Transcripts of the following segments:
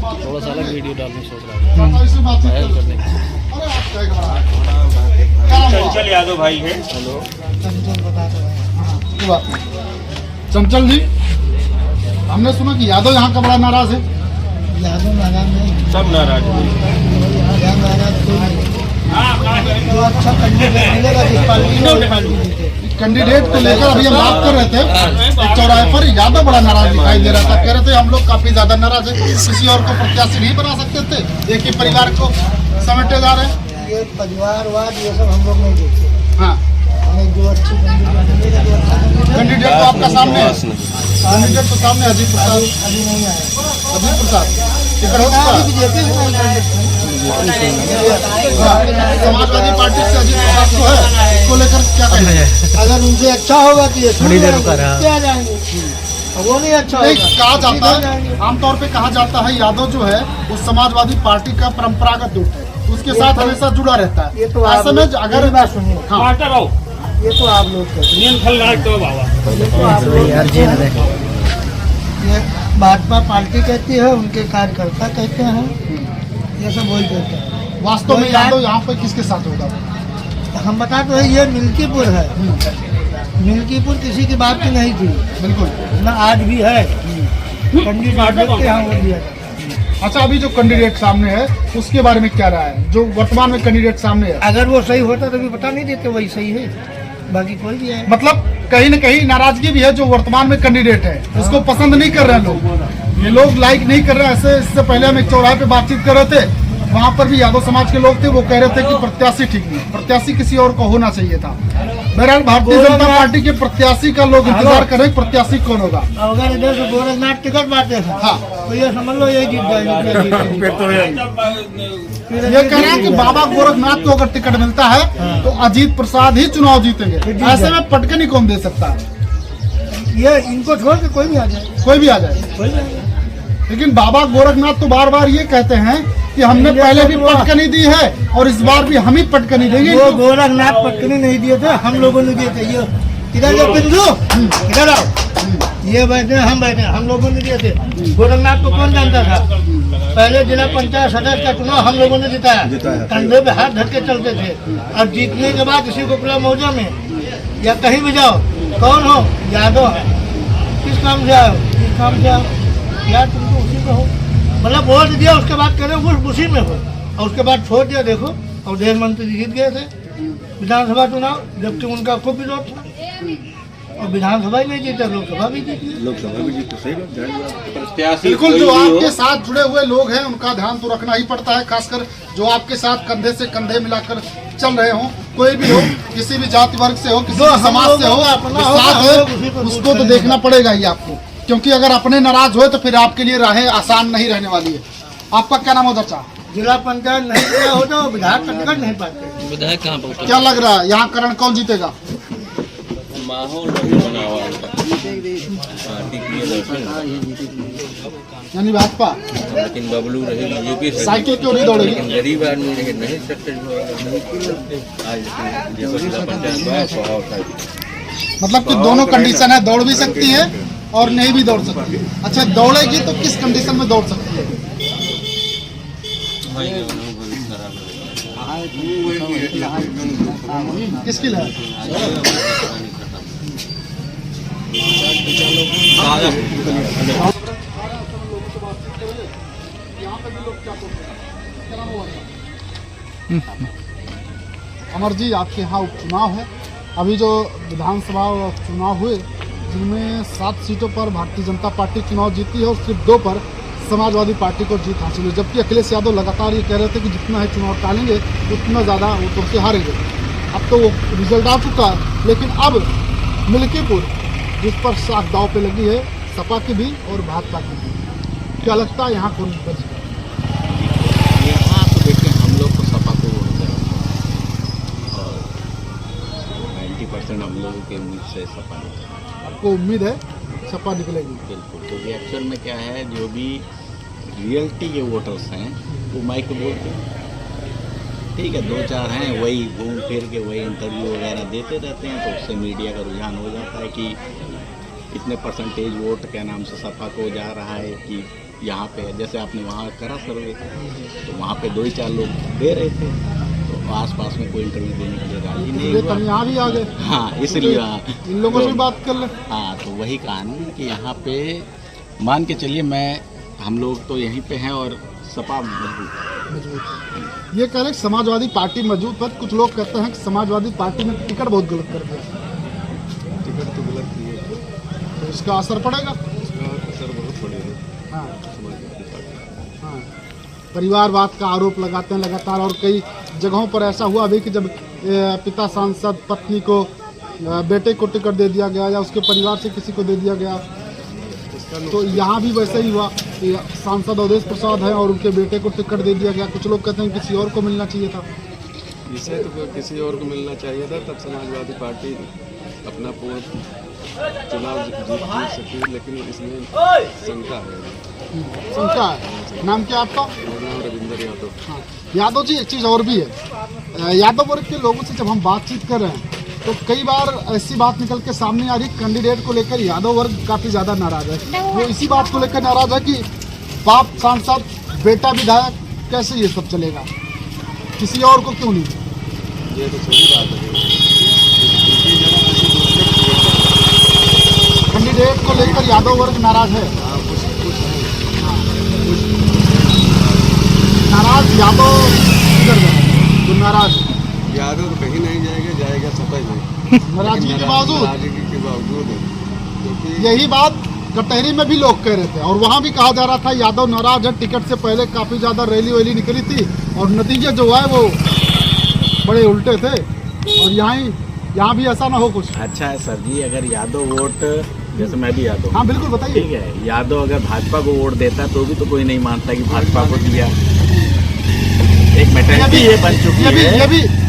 थोड़ा सा अलग वीडियो डालने सोच रहा हूँ वायरल करने की। चंचल यादव भाई है। हेलो चंचल जी, हमने सुना कि यादव यहाँ का बड़ा नाराज है। यादव नाराज नहीं, सब नाराज है। यहाँ नाराज कोई नहीं। जो अच्छा कैंडिडेट मिलेगा जिस पार्टी में, कैंडिडेट को लेकर अभी हम बात कर रहे थे एक चौराहे पर, यादव बड़ा नाराज दिखाई दे रहा था। कह रहे थे हम लोग काफी ज्यादा नाराज है, किसी और को प्रत्याशी नहीं बना सकते थे, एक ही परिवार को समेटे जा रहे हैं। ये परिवारवाद ये सब हम लोग नहीं देखते। हाँ, हमें जो अच्छी कैंडिडेट मिलेगा, जो अच्छा कैंडिडेट तो आपका सामने है, कैंडिडेट तो सामने अजीत प्रसाद। अभी नहीं आया। अजीत प्रसाद टिकट हो चुका है। बीजेपी समाजवादी पार्टी से अजीत प्रसाद को है, इसको लेकर क्या कहेंगे? अगर उनसे अच्छा होगा तो ये क्या जाएंगे, वो नहीं अच्छा नहीं, होगा। कहा जाता है, आमतौर पे कहा जाता है यादव जो है वो समाजवादी पार्टी का परंपरागत गुट है, उसके साथ हमेशा जुड़ा रहता है। ये तो ऐसे में अगर बात सुनिए, हाँ, ये तो आप लोग कहते हैं, ये तो आप लोग ये भाजपा पार्टी कहती है, उनके कार्यकर्ता कहते हैं, ये सब वही कहते हैं। वास्तव में यादव यहाँ पे किसके साथ होगा? हम बता तो है, ये मिल्कीपुर है। मिल्कीपुर किसी की बात की नहीं थी, बिल्कुल। ना आज भी है। कैंडिडेट के यहाँ वो दिया जाता है। अच्छा, अभी जो कैंडिडेट सामने है उसके बारे में क्या राय है, जो वर्तमान में कैंडिडेट सामने है? अगर वो सही होता तो भी बता नहीं देते वही सही है, बाकी कोई भी है। मतलब कहीं न कहीं नाराजगी भी है, जो वर्तमान में कैंडिडेट है उसको पसंद नहीं कर रहे हैं लोग, ये लोग लाइक नहीं कर रहे हैं। ऐसे इससे पहले हम एक चौराहे पे बातचीत कर रहे थे, वहाँ पर भी यादव समाज के लोग थे, वो कह रहे थे कि प्रत्याशी ठीक नहीं, प्रत्याशी किसी और को होना चाहिए था। बहरहाल भारतीय जनता पार्टी के प्रत्याशी का लोग इंतजार कर रहे हैं, प्रत्याशी कौन होगा। अगर इधर से गोरखनाथ टिकट बांटे थे, हाँ, तो ये समझ लो ये जीत जाएगी। ये कह रहे हैं कि बाबा गोरखनाथ को अगर टिकट मिलता है तो अजीत प्रसाद ही चुनाव जीतेंगे। ऐसे में पटकनी कौन दे सकता है? ये इनको छोड़ के कोई भी आ जाए, कोई भी आ जाए। कोई भी आ जाए। लेकिन बाबा गोरखनाथ तो बार बार ये कहते हैं कि हमने पहले भी पटकनी दी है और इस बार भी हम ही पटकनी देंगे। वो गोरखनाथ पटकनी नहीं दिए थे, हम लोगों ने दिए थे। ये इधर जाओ बिंदु, इधर आओ, ये बैठे हम बैठे, हम लोगों ने दिए थे। गोरखनाथ को कौन जानता था? पहले जिला पंचायत सदस्य का चुनाव हम लोगों ने जिताया, कंधे पे हाथ धर के चलते थे। अब जीतने के बाद किसी को खुला मौजा में या कहीं भी जाओ, कौन हो? यादव है। किस काम से आओ? किस काम से आओ यार, तुम तो उसी में हो। मतलब वोट दिया, उसके बाद कह रहे हो उसी में हो, और उसके बाद छोड़ दिया। देखो, और देश मंत्री जीत गए थे विधानसभा चुनाव, जबकि उनका खूब विरोध था, और विधानसभा ही नहीं जीते, लोकसभा भी जीती। लोकसभा भी जीते, सही बात। बिल्कुल, जो आपके साथ जुड़े हुए लोग हैं उनका ध्यान तो रखना ही पड़ता है, खासकर जो आपके साथ कंधे से कंधे मिलाकर चल रहे हों, कोई भी हो, किसी भी जाति वर्ग से हो, किसी भी समाज से हो, साथ है उसको तो देखना पड़ेगा ही आपको, क्योंकि अगर अपने नाराज हुए तो फिर आपके लिए राहें आसान नहीं रहने वाली है। आपका क्या नाम है चाचा? जिला पंचायत नहीं किया हो तो विधायक का टिकट नहीं पाते। विधायक कहाँ पर? क्या लग रहा है यहाँ करण कौन जीतेगा? माहौल नहीं बना हुआ है, पार्टी की दर्शन, यानी भाजपा। लेकिन बबलू रहे बीजेपी से, साइकिल क्यों नहीं दौड़ेगी? लेकिन गरीब आदमी रहे नहीं सक्सेस होगा। आज जैसे जिला पंचायत में स्वभाव था, मतलब कि दोनों कंडीशन है, दौड़ भी सकती है और नहीं भी दौड़ सकती है। अच्छा, दौड़ेगी तो किस कंडीशन में दौड़ सकती है? किसकी है? अमर जी, आपके यहाँ उपचुनाव है, अभी जो विधानसभा चुनाव हुए जिनमें 7 सीटों पर भारतीय जनता पार्टी चुनाव जीती है और सिर्फ 2 पर समाजवादी पार्टी को जीत हासिल हुई, जबकि अखिलेश यादव लगातार ये कह रहे थे कि जितना है चुनाव टालेंगे उतना ज़्यादा वोटों से हारेंगे। अब तो वो रिजल्ट आ चुका है, लेकिन अब मिल्कीपुर जिस पर साख दाव पे लगी है, सपा की भी और भाजपा की भी, क्या लगता है यहाँ कौन बच? यहाँ तो देखिए, हम लोग तो सपा को वोट करेंगे और 90% हम लोगों के उम्मीद से सपा निकलेगी। आपको उम्मीद है सपा निकलेगी? बिल्कुल। तो रिएक्शन में क्या है, जो भी रियलिटी के वोटर्स हैं वो माइक पे बोलते हैं, ठीक है, 2-4 हैं वही घूम फिर के वही इंटरव्यू वगैरह देते रहते हैं, तो उससे मीडिया का रुझान हो जाता है कि इतने परसेंटेज वोट क्या नाम से सपा को जा रहा है कि यहाँ पे, जैसे आपने वहाँ करा सर्वे, तो वहाँ पे 2-4 लोग दे रहे थे, तो आसपास में कोई इंटरव्यू देने के लिए राजी नहीं ये हुआ। कल यहाँ भी आ गए। हाँ, इसलिए इन लोगों से भी बात कर ले। हाँ, तो वही कहा ना कि यहाँ पे मान के चलिए हम लोग तो यहीं पे हैं और सपा मजबूत। ये कह रहे समाजवादी पार्टी मजबूत है, कुछ लोग कहते हैं कि समाजवादी पार्टी ने टिकट बहुत गलत कर दिया। टिकट तो गलत दिए थे, तो इसका असर पड़ेगा। इसका असर बहुत पड़ेगा हाँ समाजवादी पार्टी। हाँ, परिवारवाद का आरोप लगाते हैं लगातार, और कई जगहों पर ऐसा हुआ भी कि जब पिता सांसद पत्नी को बेटे को टिकट दे दिया गया या उसके परिवार से किसी को दे दिया गया, तो यहाँ भी वैसे ही हुआ कि सांसद अवधेश प्रसाद हैं और उनके बेटे को टिकट दे दिया गया। कुछ लोग कहते हैं किसी और को मिलना चाहिए था। इसे तो किसी और को मिलना चाहिए था, तब समाजवादी पार्टी अपना पूर्ण चुनाव जीत सकी, लेकिन इसमें शंका है। शंका है। नाम क्या आपका? मेरा नाम रविंदर यादव। हाँ, यादव जी, एक चीज़ और भी है, यादव वर्ग के लोगों से जब हम बातचीत कर रहे हैं तो कई बार ऐसी बात निकल के सामने आ रही, कैंडिडेट को लेकर यादव वर्ग काफ़ी ज़्यादा नाराज है। वो इसी बात को लेकर नाराज है कि बाप सांसद, बेटा विधायक, कैसे ये सब चलेगा, किसी और को क्यों नहीं? ये तो सही बात है, कैंडिडेट को लेकर यादव वर्ग नाराज है। नाराज यादव किधर गए? तो नाराज यादव तो कहीं नहीं जाएगा सपा में। नाराजगी के बावजूद है, क्योंकि यही बात कटहरी में भी लोग कह रहे थे, और वहाँ भी कहा जा रहा था यादव नाराज है। टिकट से पहले काफ़ी ज़्यादा रैली वैली निकली थी और नतीजे जो है वो बड़े उल्टे थे, और यहाँ भी ऐसा ना हो कुछ। अच्छा है सर जी, अगर यादव वोट, जैसे मैं भी यादव, हाँ बिल्कुल बताइए। ठीक है, यादव अगर भाजपा को वोट देता तो भी तो कोई नहीं मानता कि भाजपा को दिया। एक मेंटालिटी ये बन चुकी है।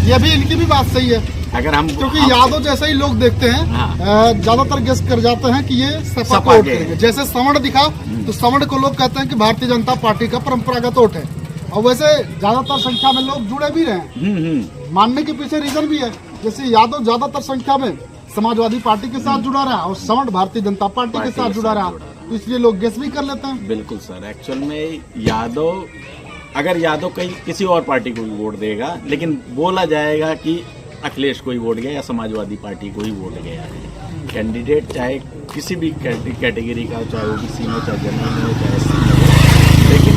ये भी इनकी भी बात सही है, अगर हम, क्योंकि यादव जैसे ही लोग देखते हैं, हाँ। ज्यादातर गेस कर जाते हैं कि ये सपा को वोट करेंगे। जैसे सवर्ण दिखा तो सवर्ण को लोग कहते हैं कि भारतीय जनता पार्टी का परंपरागत वोट है, और वैसे ज्यादातर संख्या में लोग जुड़े भी रहे हैं। मानने के पीछे रीजन भी है, जैसे यादव ज्यादातर संख्या में समाजवादी पार्टी के साथ जुड़ा रहा और सवर्ण भारतीय जनता पार्टी के साथ जुड़ा रहा, तो इसलिए लोग गेस भी कर लेते हैं। बिल्कुल सर, एक्चुअल में यादव, अगर यादव कहीं किसी और पार्टी को भी वोट देगा, लेकिन बोला जाएगा कि अखिलेश को ही वोट गया या समाजवादी पार्टी को ही वोट गया है। कैंडिडेट चाहे किसी भी कैटेगरी का, चाहे ओबीसी में, चाहे जनरल में, चाहे एससी में, लेकिन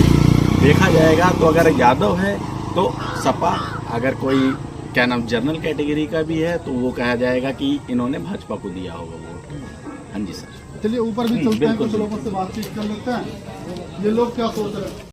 देखा जाएगा तो अगर यादव है तो सपा, अगर कोई क्या नाम जनरल कैटेगरी का भी है तो वो कहा जाएगा कि इन्होंने भाजपा को दिया होगा वोट। हाँ जी सर, चलिए ऊपर भी चलते हैं, कुछ लोगों से बातचीत कर लेते हैं, ये लोग क्या सोच रहे हैं।